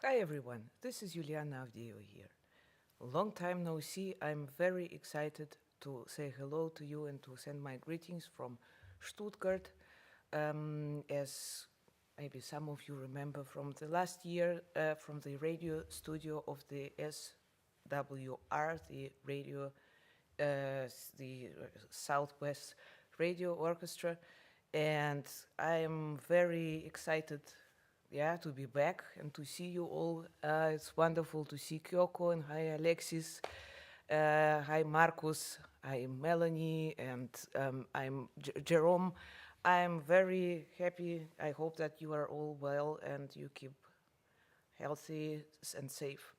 Hi everyone, this is Yulianna Avdeeva here. Long time no see, I'm very excited to say hello to you and to send my greetings from Stuttgart. As maybe some of you remember from the last year, from the radio studio of the SWR, the radio, the Southwest Radio Orchestra, and I am very excited, yeah, to be back and to see you all. It's wonderful to see Kyoko and hi Alexis, hi Marcus, hi Melanie, and I'm Jerome. I'm very happy. I hope that you are all well and you keep healthy and safe.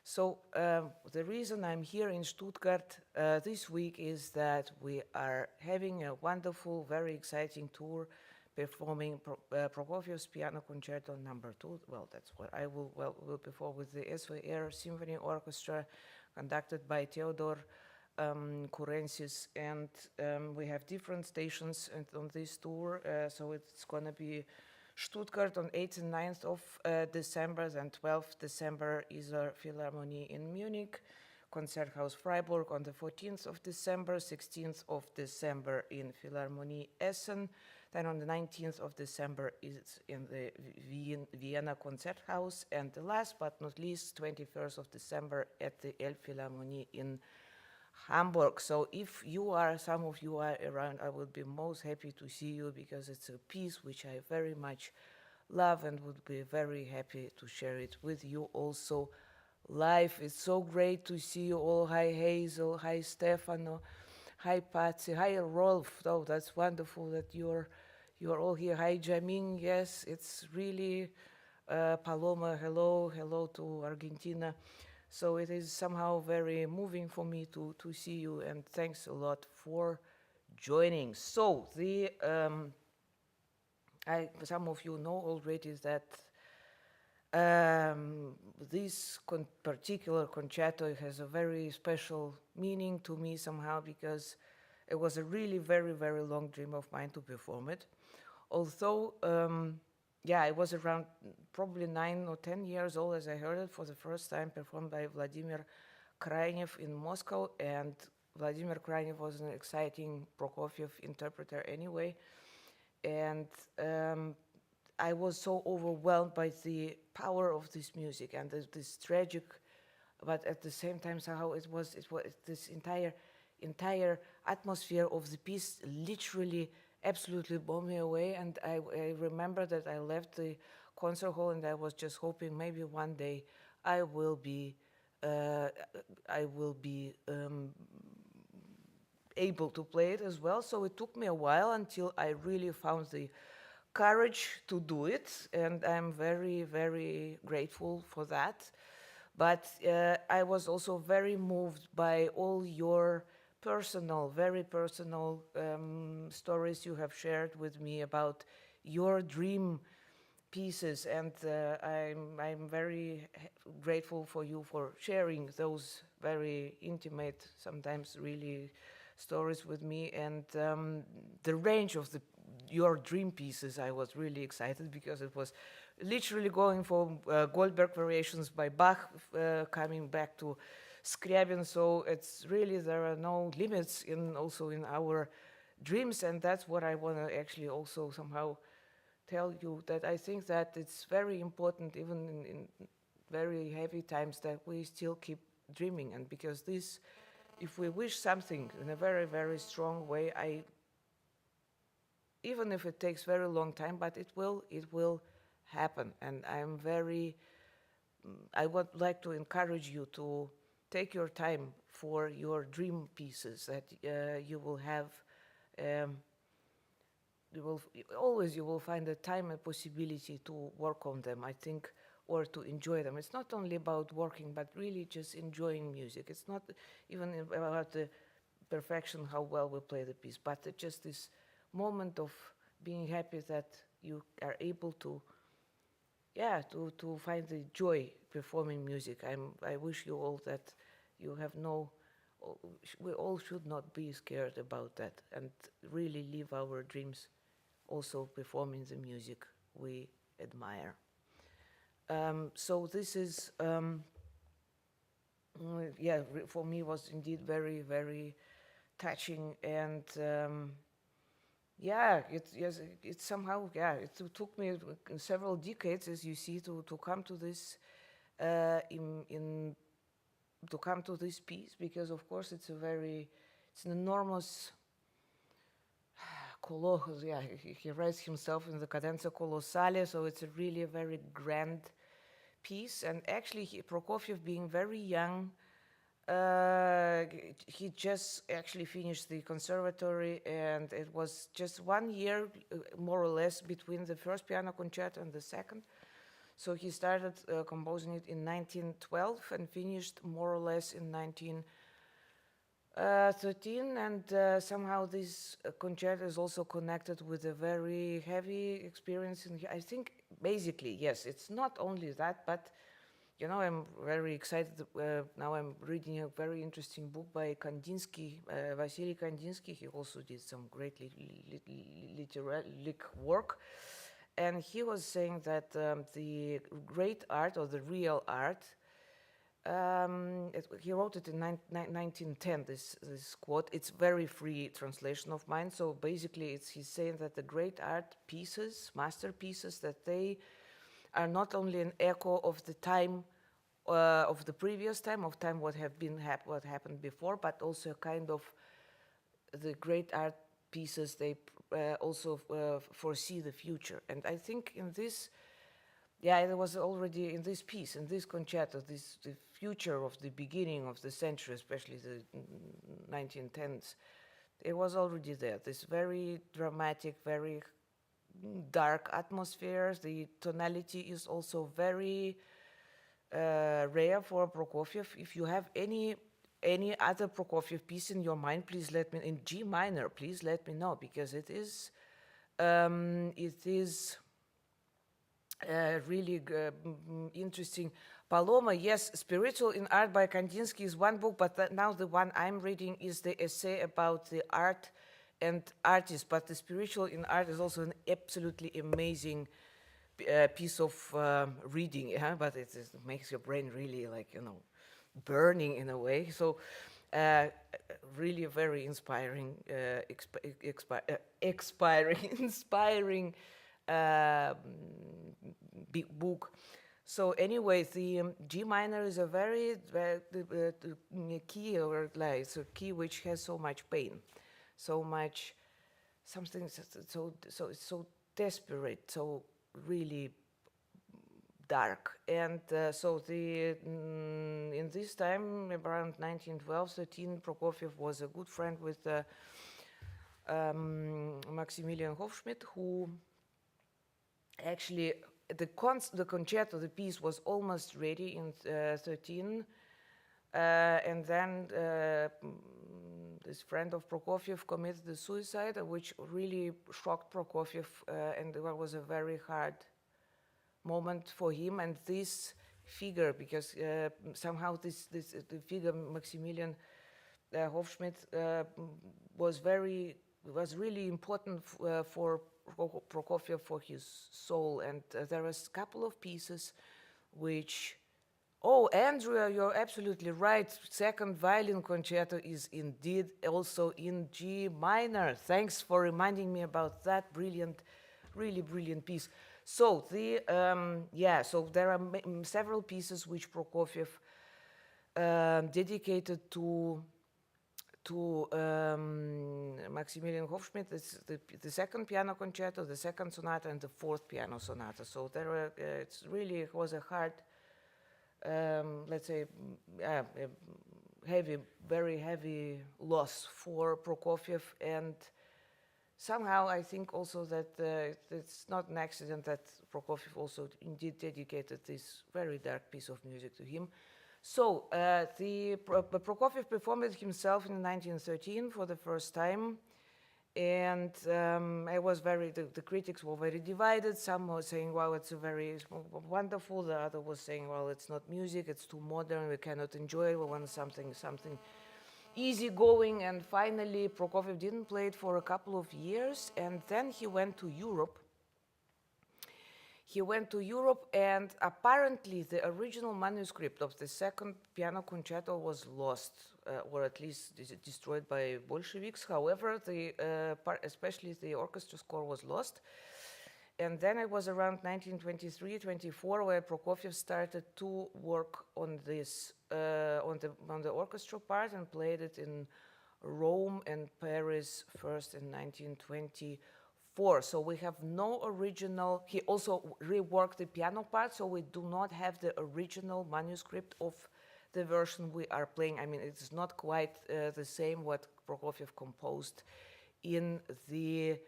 So the reason I'm here in Stuttgart this week is that we are having a wonderful, very exciting tour performing Prokofiev's Piano Concerto No. 2. Well, that's what I will perform with the SWR Symphonieorchestra, conducted by Theodor Kurensis, and we have different stations on this tour, so it's going to be Stuttgart on 8th and 9th of December, then 12th December, Isarphilharmonie in Munich, Konzerthaus Freiburg on the 14th of December, 16th of December in Philharmonie Essen, then on the 19th of December is in the Vienna Konzerthaus, and the last but not least, 21st of December at the Elbphilharmonie in Hamburg. So if some of you are around, I would be most happy to see you because it's a piece which I very much love and would be very happy to share it with you also live. It's so great to see you all. Hi Hazel, hi Stefano, hi Patsy, hi Rolf. Oh, that's wonderful that you're all here. Hi Jamin, yes, it's really Paloma, hello to Argentina. So it is somehow very moving for me to see you, and thanks a lot for joining. So some of you know already that this particular concerto has a very special meaning to me somehow because it was a really very, very long dream of mine to perform it. Although yeah, I was around probably 9 or 10 years old as I heard it for the first time performed by Vladimir Krainev in Moscow, and Vladimir Krainev was an exciting Prokofiev interpreter anyway, and I was so overwhelmed by the power of this music and this tragic, but at the same time somehow it was this entire atmosphere of the piece literally absolutely blew me away. And I remember that I left the concert hall and I was just hoping maybe one day I will be able to play it as well. So it took me a while until I really found the courage to do it, and I'm very, very grateful for that. But I was also very moved by all your very personal stories you have shared with me about your dream pieces, and I'm very grateful for you for sharing those very intimate, sometimes really stories with me, and the range of your dream pieces. I was really excited because it was literally going from Goldberg variations by Bach, coming back to Scriabin. So it's really, there are no limits also in our dreams, and that's what I want to actually also somehow tell you, that I think that it's very important even in very heavy times that we still keep dreaming. And because this, if we wish something in a very, very strong way, even if it takes very long time, but it will happen. And I would like to encourage you to take your time for your dream pieces that you will have. You will find the time and possibility to work on them, I think, or to enjoy them. It's not only about working, but really just enjoying music. It's not even about the perfection, how well we play the piece, but just this moment of being happy that you are able to, yeah, to find the joy performing music. I wish you all that you have we all should not be scared about that and really live our dreams, also performing the music we admire. So this is, yeah, for me was indeed very, very touching, and yeah, yes, it somehow, yeah, it took me several decades, as you see, to come to this, to come to this piece, because of course it's it's an enormous colossal, yeah, he writes himself in the cadenza colossale, so it's a really a very grand piece. And actually, Prokofiev, being very young, he just actually finished the conservatory, and it was just 1 year, more or less, between the first piano concerto and the second. So he started composing it in 1912 and finished more or less in 1913, and somehow this concerto is also connected with a very heavy experience. I think basically, yes, it's not only that, but you know, I'm very excited. Now I'm reading a very interesting book by Kandinsky, Vasily Kandinsky. He also did some great literary work. And he was saying that the great art, or the real art, he wrote it in 1910, this quote. It's very free translation of mine. So basically, he's saying that the great art pieces, masterpieces, that they are not only an echo of the time, of the previous time, what happened before, but also a kind of the great art pieces. They also foresee the future, and I think in this, yeah, there was already in this piece, in this concerto, the future of the beginning of the century, especially the 1910s. It was already there. This very dramatic, very dark atmosphere. The tonality is also very rare for Prokofiev. If you have any other Prokofiev piece in your mind, please let me, in G minor, please let me know, because it is really interesting. Paloma, yes, Spiritual in Art by Kandinsky is one book, but now the one I'm reading is the essay about the art and artists. But the Spiritual in Art is also an absolutely amazing piece of reading, yeah? But it makes your brain really, like, you know, burning in a way. So really a very inspiring, inspiring big book. So anyway, the G minor is a very key, or like it's a key which has so much pain, so much something, so it's so desperate, so really dark. And so in this time, around 1912-13, Prokofiev was a good friend with Maximilian Hofschmidt, who actually, the concerto, the piece was almost ready in 13, and then this friend of Prokofiev committed the suicide, which really shocked Prokofiev, and it was a very hard moment for him. And this figure, because somehow the figure Maximilian Hofschmidt was really important for Prokofiev, for his soul. And there was a couple of pieces which, oh, Andrea, you're absolutely right. Second violin concerto is indeed also in G minor. Thanks for reminding me about that brilliant, really brilliant piece. So so there are several pieces which Prokofiev dedicated to Maximilian Hofschmidt. It's the second piano concerto, the second sonata, and the fourth piano sonata. So there were, it was a hard, let's say, very heavy loss for Prokofiev. And somehow I think also that it's not an accident that Prokofiev also indeed dedicated this very dark piece of music to him. So Prokofiev performed it himself in 1913 for the first time, and I was the critics were very divided. Some were saying, well, it's a very wonderful. The other was saying, well, it's not music, it's too modern, we cannot enjoy it, we want something easygoing. And finally, Prokofiev didn't play it for a couple of years, and then he went to Europe. he went to Europe, and apparently the original manuscript of the second piano concerto was lost, or at least destroyed by Bolsheviks. However, especially the orchestra score was lost. And then it was around 1923-24 where Prokofiev started to work on this, on the orchestra part, and played it in Rome and Paris first in 1924. So we have no original. He also reworked the piano part, so we do not have the original manuscript of the version we are playing. I mean, it's not quite the same what Prokofiev composed in the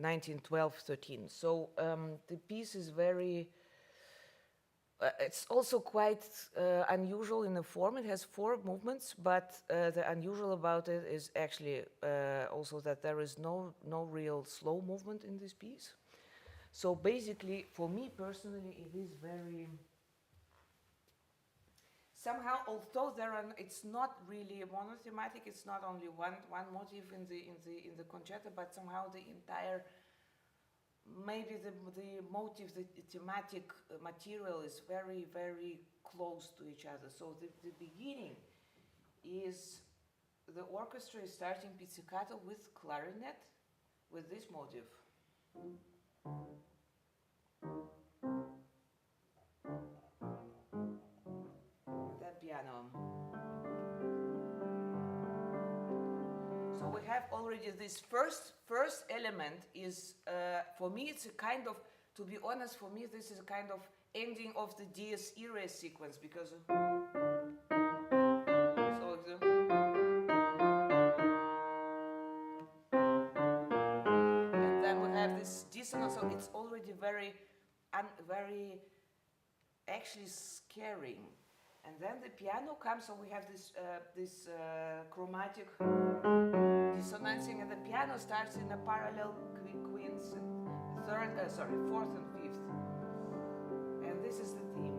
1912-13. So the piece is very, it's also quite unusual in the form. It has 4 movements, but the unusual about it is actually also that there is no real slow movement in this piece. So basically, for me personally, it is very, somehow, although it's not really monothematic. It's not only one motif in the concerto, but somehow the entire, maybe the motif, the thematic material is very, very close to each other. So the beginning is the orchestra is starting pizzicato with clarinet, with this motif. Piano. So we have already this first element is, for me it's a kind of, to be honest, for me this is a kind of ending of the Dies Irae sequence, because and then we have this dissonance, so it's already very actually scaring. And then the piano comes, so we have this chromatic dissonancing, and the piano starts in a parallel quints and fourth and fifth. And this is the theme.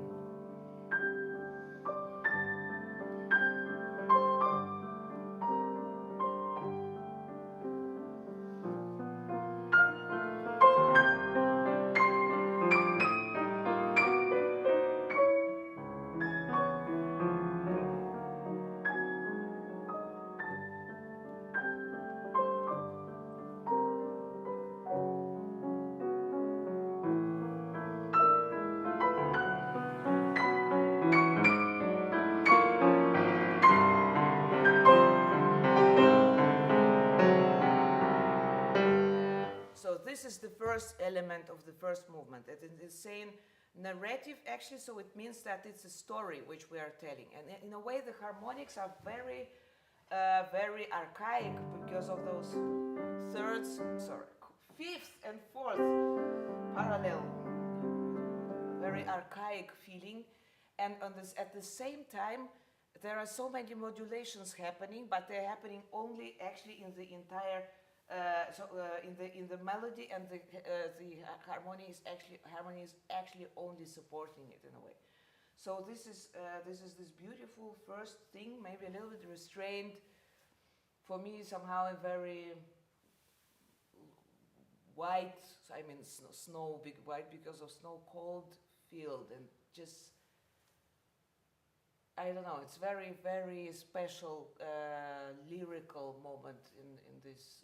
This is the first element of the first movement. It is saying narrative, actually, so it means that it's a story which we are telling. And in a way, the harmonics are very, very archaic because of those fifth and fourth parallel, very archaic feeling. And at the same time, there are so many modulations happening, but they're happening only actually in the entire. In the melody, and the harmony is actually only supporting it in a way. So this is this beautiful first thing, maybe a little bit restrained. For me, somehow a very white. I mean, snow, big white because of snow, cold field, and just. I don't know. It's very, very special lyrical moment in this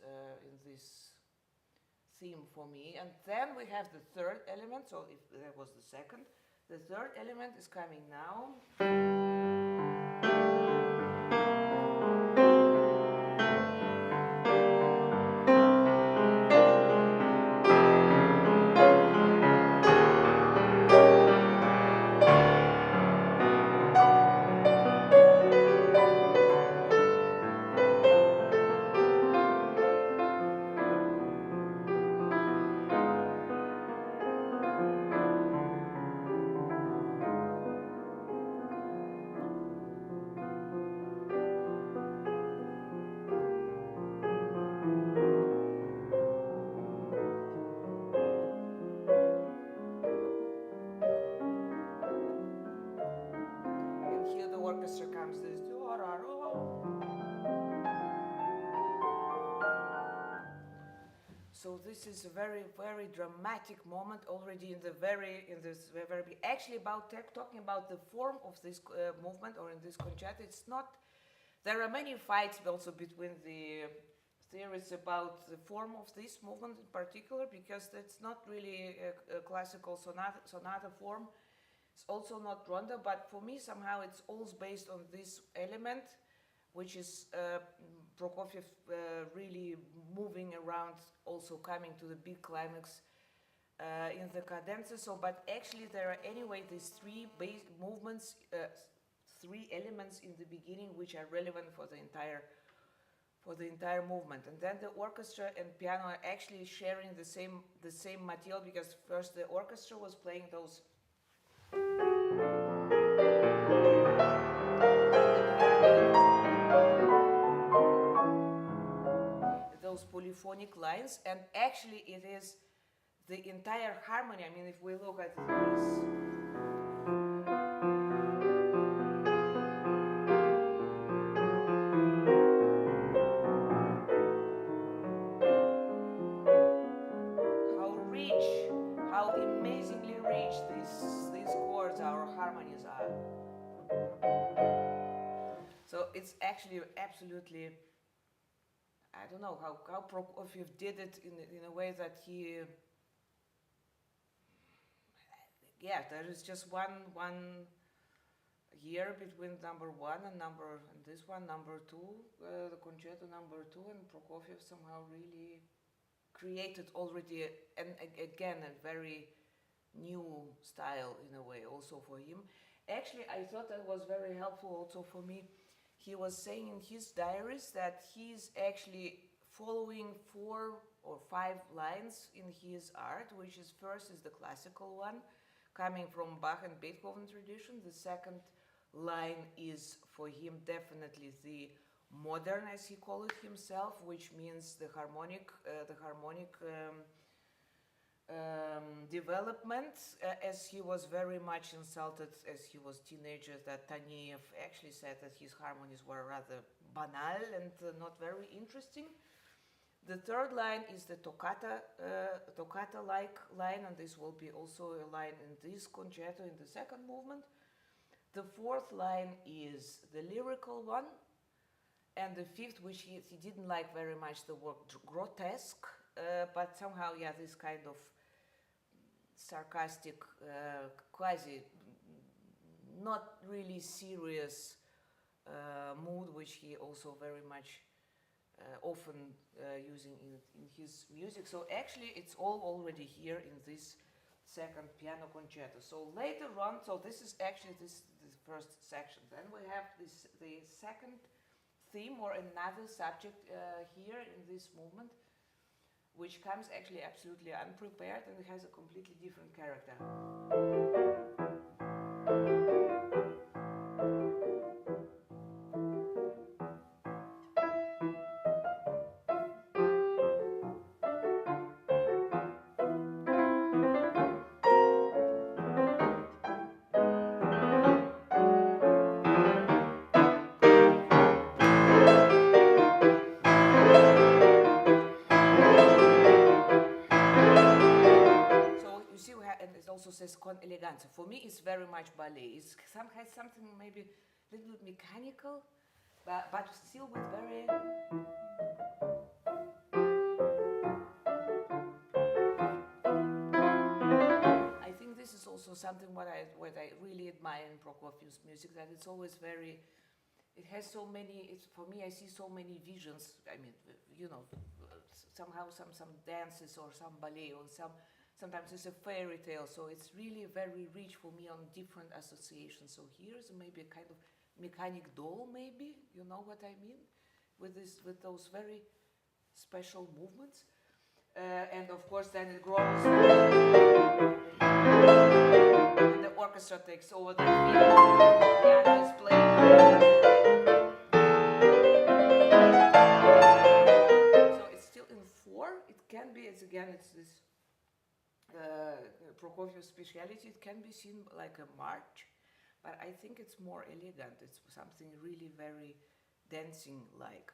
theme for me. And then we have the third element. So if that was the second, the third element is coming now. this is a very, very dramatic moment already in this very, actually about talking about the form of this movement or in this concerto. It's not, there are many fights also between the theories about the form of this movement in particular, because it's not really a classical sonata form. It's also not ronda, but for me somehow it's all based on this element, which is Prokofiev really moving around, also coming to the big climax in the cadenza. So, but actually there are anyway these three base movements, three elements in the beginning which are relevant for the entire movement. And then the orchestra and piano are actually sharing the same material, because first the orchestra was playing those polyphonic lines, and actually it is the entire harmony. I mean, if we look at this, how amazingly rich these chords, our harmonies are. So it's actually absolutely, I don't know how Prokofiev did it in a way that he, yeah, there is just one year between number one and this one, number two, the concerto number 2, and Prokofiev somehow really created already again a very new style in a way also for him. Actually, I thought that was very helpful also for me. He was saying in his diaries that he's actually following 4 or 5 lines in his art, which is first is the classical one, coming from Bach and Beethoven tradition. The second line is for him definitely the modern, as he called it himself, which means the harmonic development, as he was very much insulted as he was teenager, that Taneyev actually said that his harmonies were rather banal and not very interesting. The third line is the toccata-like line, and this will be also a line in this concerto in the second movement. The fourth line is the lyrical one, and the fifth, which he didn't like very much the word grotesque, but somehow, yeah, this kind of sarcastic, quasi, not really serious mood, which he also very much often using in his music. So actually it's all already here in this second piano concerto. So later on, so this is actually the first section. Then we have the second theme or another subject here in this movement, which comes actually absolutely unprepared, and it has a completely different character. Says con eleganza. For me, it's very much ballet. It has something maybe a little bit mechanical, but still with very. I think this is also something what I really admire in Prokofiev's music, that it's always very. It has so many. It's for me. I see so many visions. I mean, you know, somehow some dances or some ballet or some. Sometimes it's a fairy tale, so it's really very rich for me on different associations. So here's maybe a kind of mechanic doll, maybe, you know what I mean, with those very special movements. And of course then it grows, and the orchestra takes over the piano is playing. So it's still in 4. It can be, it's this Prokofiev's speciality. It can be seen like a march, but I think it's more elegant. It's something really very dancing-like.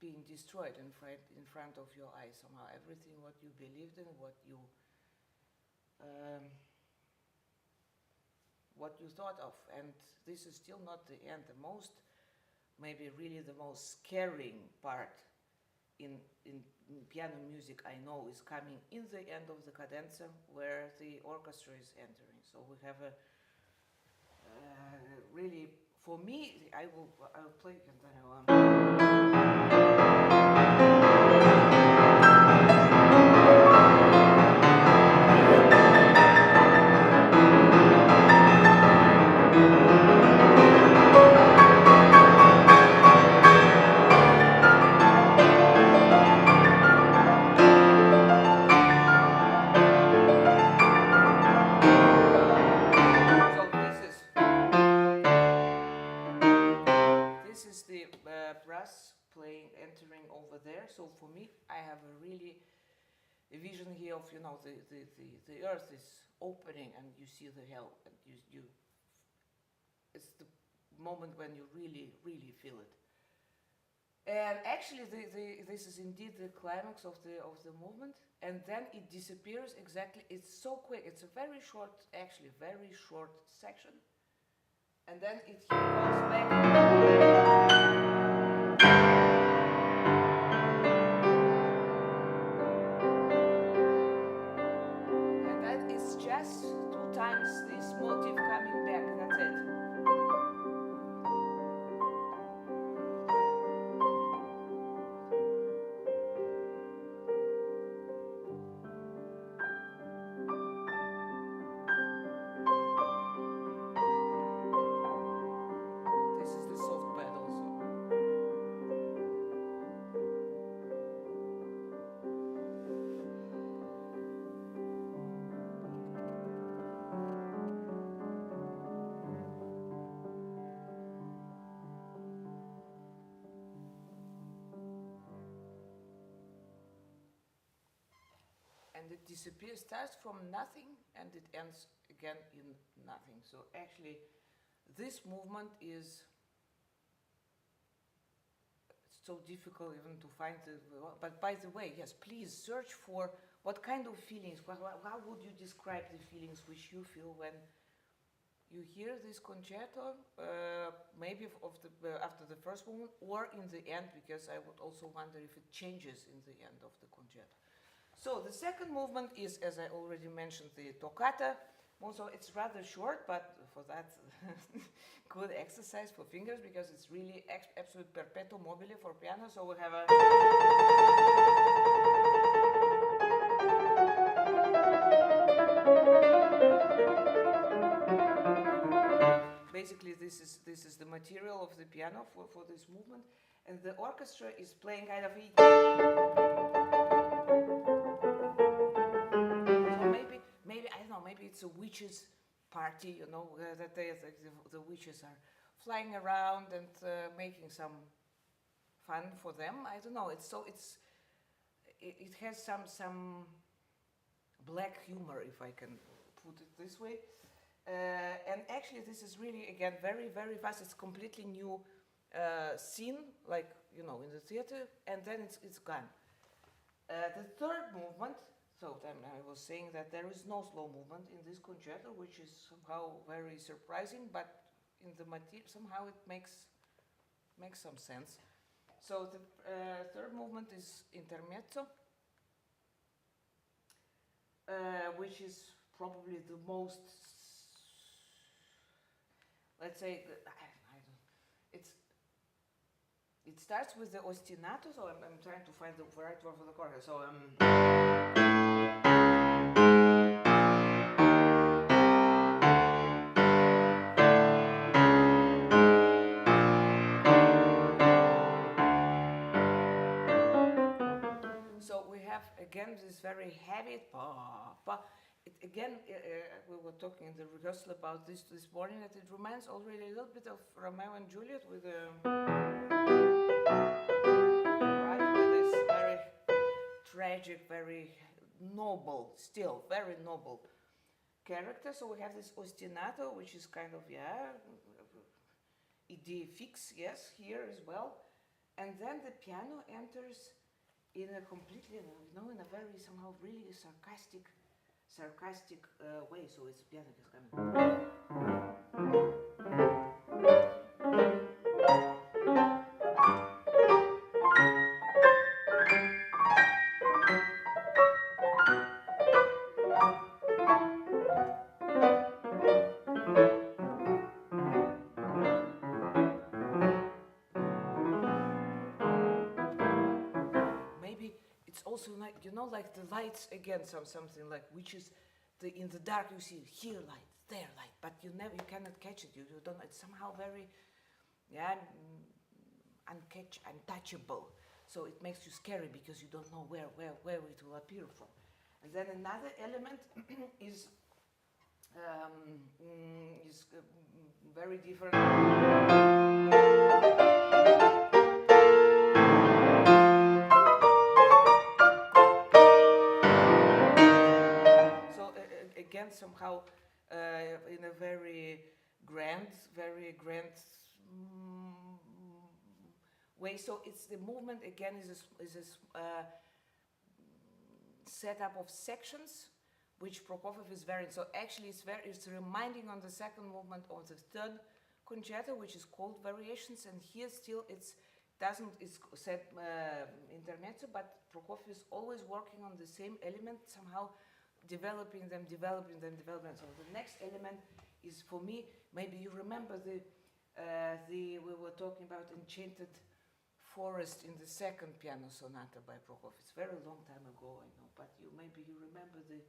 being destroyed in front of your eyes somehow. Everything what you believed in, what you thought of, and this is still not the end. The most, maybe really the most scaring part in piano music I know is coming in the end of the cadenza, where the orchestra is entering. So we have a really, for me, I will play brass playing, entering over there. So for me, I have a really a vision here of, you know, the earth is opening and you see the hell, and you it's the moment when you really feel it. And actually this is indeed the climax of the movement, and then it disappears exactly. It's so quick. It's a very short, actually very short section, and then it goes back. Just 2 times this motif coming back, that's it. This is the soft pad also. And it disappears, starts from nothing, and it ends again in nothing. So actually, this movement is so difficult even to find the. But by the way, yes, please search for what kind of feelings. How would you describe the feelings which you feel when you hear this concerto? Maybe after the first movement or in the end, because I would also wonder if it changes in the end of the concerto. So the second movement is, as I already mentioned, the toccata. Also, it's rather short, but for that, good exercise for fingers, because it's really absolute perpetuum mobile for piano. So we have a. Basically, this is the material of the piano for this movement, and the orchestra is playing kind of. Maybe I don't know. Maybe it's a witches' party, you know, that the witches are flying around and making some fun for them. I don't know. It has some black humor, if I can put it this way. And actually, this is really, again, very fast. It's completely new scene, like, you know, in the theater, and then it's gone. The third movement. So then I was saying that there is no slow movement in this concerto, which is somehow very surprising, but in the material somehow it makes some sense. So the third movement is intermezzo, which is probably the most, let's say, it starts with the ostinato, so I'm trying to find the right word for the chorus. So so we have again this very heavy we were talking in the rehearsal about this morning, that it reminds already a little bit of Romeo and Juliet with this very tragic, very noble, still very noble character. So we have this ostinato, which is kind of idée fixe, yes, here as well. And then the piano enters in a completely, in a very somehow really sarcastic way. So it's piano is coming. Also, like like the lights again, something like which is in the dark you see here light, there light, but you cannot catch it. You don't. It's somehow very, untouchable. So it makes you scary because you don't know where it will appear from. And then another element is very different. Again, somehow in a very grand way. So it's the movement again is a setup of sections, which Prokofiev is very. So actually, it's reminding on the second movement of the third concerto, which is called Variations, and here still it's said intermezzo, but Prokofiev is always working on the same element somehow. Developing them. So the next element is, for me, maybe you remember we were talking about Enchanted Forest in the second piano sonata by Prokofiev. It's a very long time ago, I know, but maybe you remember this.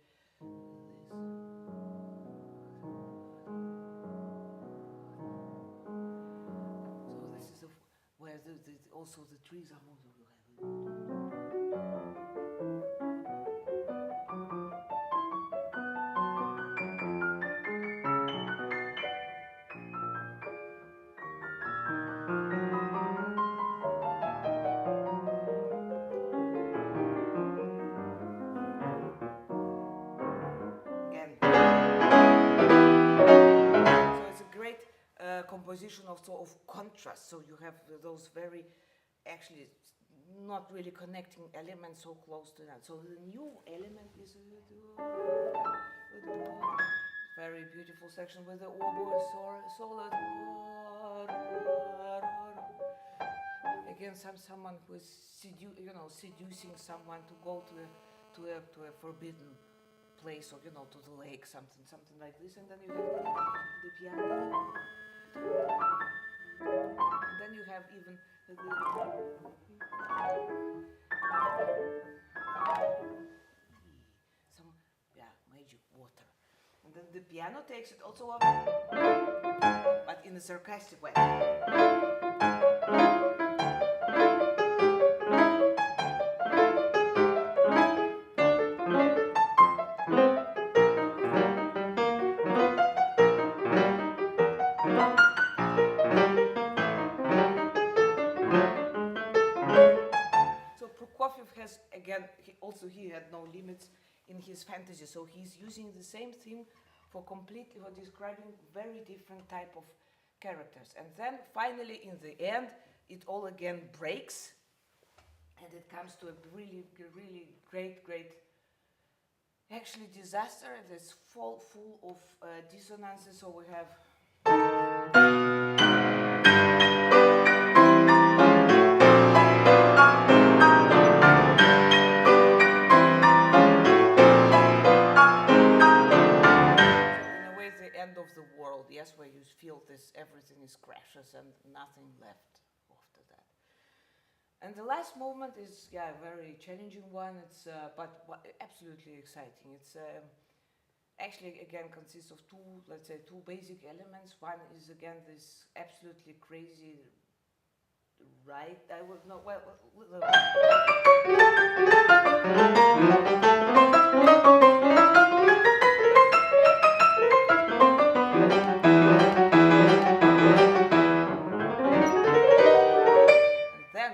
So this is where also the trees are moving. Composition of contrast, so you have those very, actually, not really connecting elements so close to that. So the new element is very beautiful section with the oboe solo. Again, someone who is seducing someone to go to a forbidden place, or to the lake, something like this, and then you have the piano. And then you have even some magic water, and then the piano takes it also up, but in a sarcastic way. Again, he had no limits in his fantasy, so he's using the same theme for describing very different type of characters. And then finally, in the end, it all again breaks, and it comes to a really great, actually disaster. It's full of dissonances. So we have. Of the world, yes, where you feel everything is crashes and nothing left after that. And the last movement is a very challenging one. It's but absolutely exciting. It's actually again consists of two basic elements. One is again this absolutely crazy right. I would know well.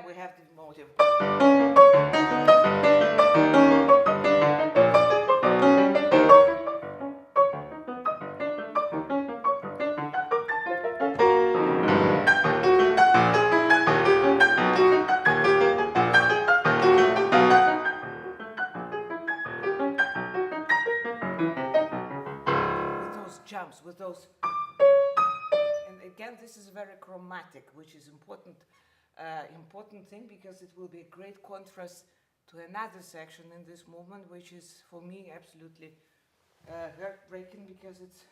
We have the motive. jumps, with those. And again, this is very chromatic, which is important thing, because it will be a great contrast to another section in this movement, which is for me absolutely heartbreaking, because it's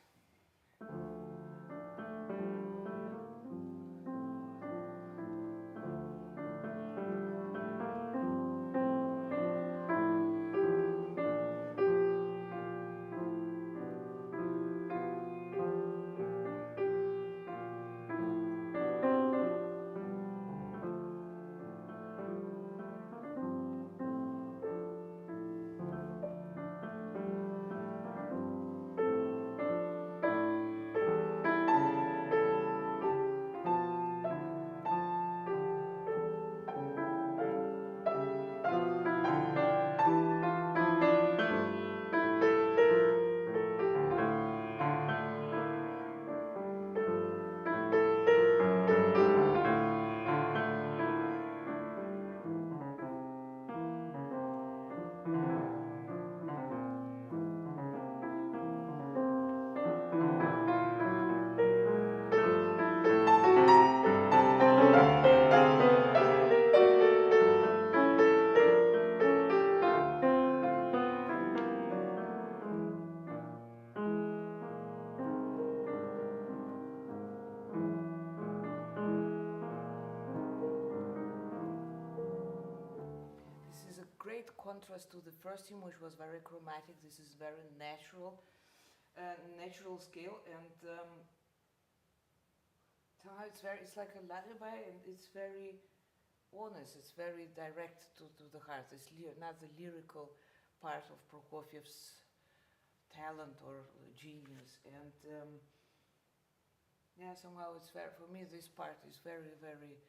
contrast to the first theme, which was very chromatic. This is very natural scale, and somehow it's like a lullaby, and it's very honest. It's very direct to the heart. It's not the lyrical part of Prokofiev's talent or genius, and yeah, somehow it's very, for me, this part is very, very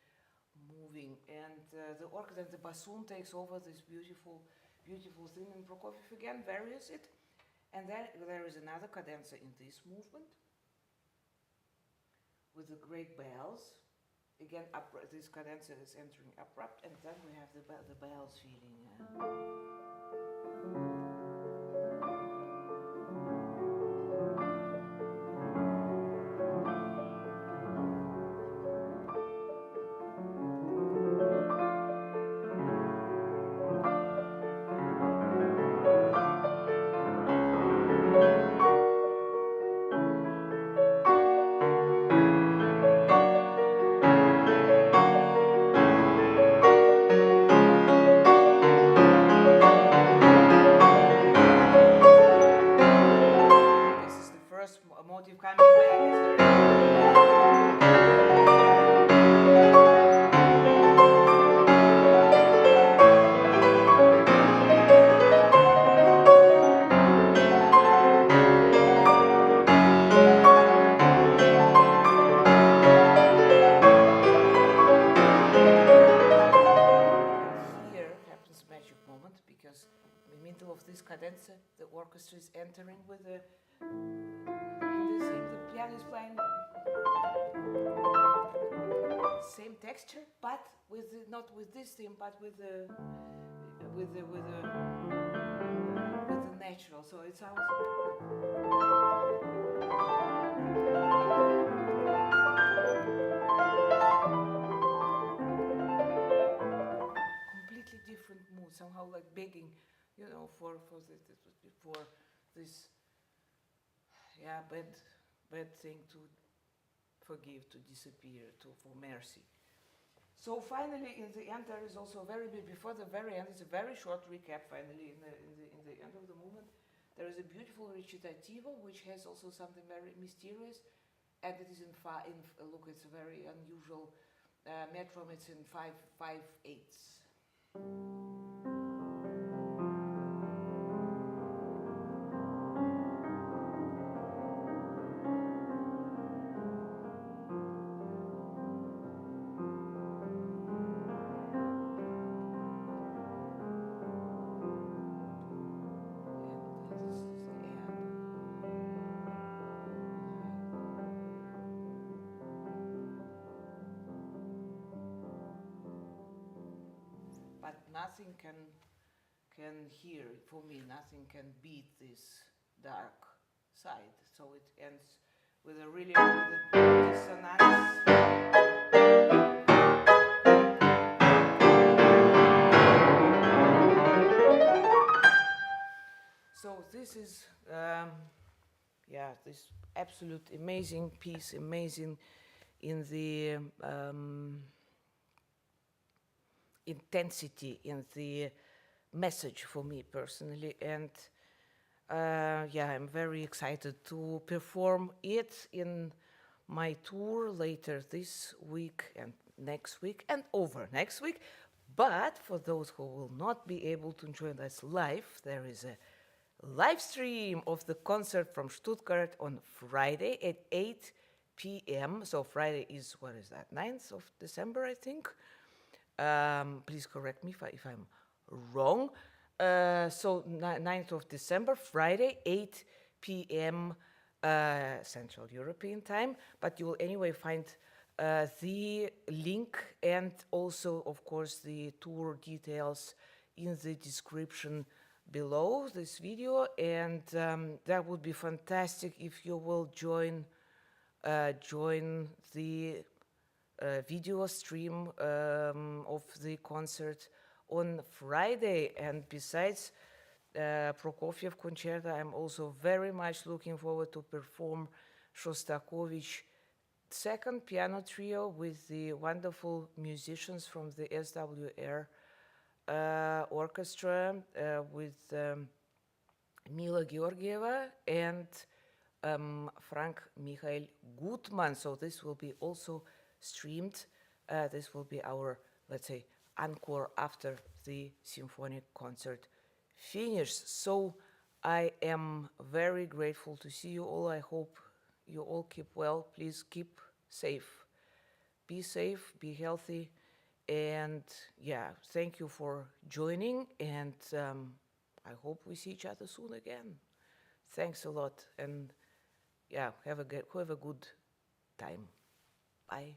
moving, and the bassoon takes over this beautiful thing, and Prokofiev again varies it, and then there is another cadenza in this movement with the great bells. Again, this cadenza is entering abrupt, and then we have the bells feeling. The orchestra is entering with the piano is playing same texture, but not with this theme, but with the natural. So it sounds completely different mood, somehow like begging, you know, for this bad thing to forgive, to disappear, for mercy. So finally, in the end, there is also before the very end, it's a very short recap. Finally, in the end of the movement, there is a beautiful recitative, which has also something very mysterious, and it is look, it's a very unusual metronome. It's in 5/8. But nothing can hear, for me, nothing can beat this dark side. So it ends with a really with a dissonance. So this is, yeah, this absolute amazing piece, amazing in the intensity, in the message for me personally, and yeah, I'm very excited to perform it in my tour later this week and next week and over next week. But for those who will not be able to join us live, there is a live stream of the concert from Stuttgart on Friday at 8 p.m. So Friday is, what is that, 9th of December, I think. Please correct me if I'm wrong. So 9th of December, Friday, 8 p.m. Central European time. But you will anyway find the link and also, of course, the tour details in the description below this video. And that would be fantastic if you will join the video stream of the concert on Friday. And besides Prokofiev Concerto, I'm also very much looking forward to perform Shostakovich second piano trio with the wonderful musicians from the SWR orchestra with Mila Georgieva and Frank Michael Gutmann. So this will be also streamed. This will be our, let's say, encore after the symphonic concert finishes. So I am very grateful to see you all. I hope you all keep well. Please keep safe. Be safe, be healthy. And yeah, thank you for joining. And I hope we see each other soon again. Thanks a lot. And yeah, have a good time. Bye.